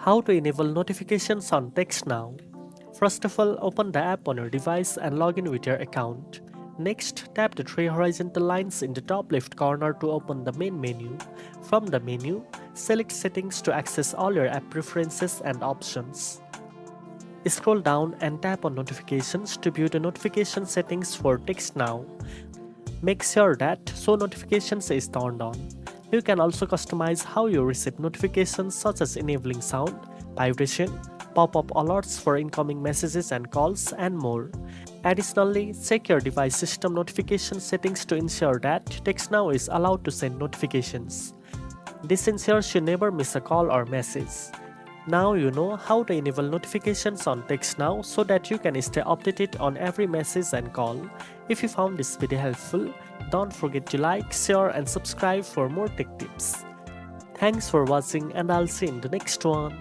How to enable notifications on TextNow. First of all, open the app on your device and log in with your account. Next, tap the three horizontal lines in the top left corner to open the main menu. From the menu, select Settings to access all your app preferences and options. Scroll down and tap on Notifications to view the notification settings for TextNow. Make sure that Show Notifications is turned on. You can also customize how you receive notifications, such as enabling sound, vibration, pop-up alerts for incoming messages and calls, and more. Additionally, check your device system notification settings to ensure that TextNow is allowed to send notifications. This ensures you never miss a call or message. Now you know how to enable notifications on TextNow so that you can stay updated on every message and call. If you found this video helpful, don't forget to like, share and subscribe for more tech tips. Thanks for watching, and I'll see you in the next one.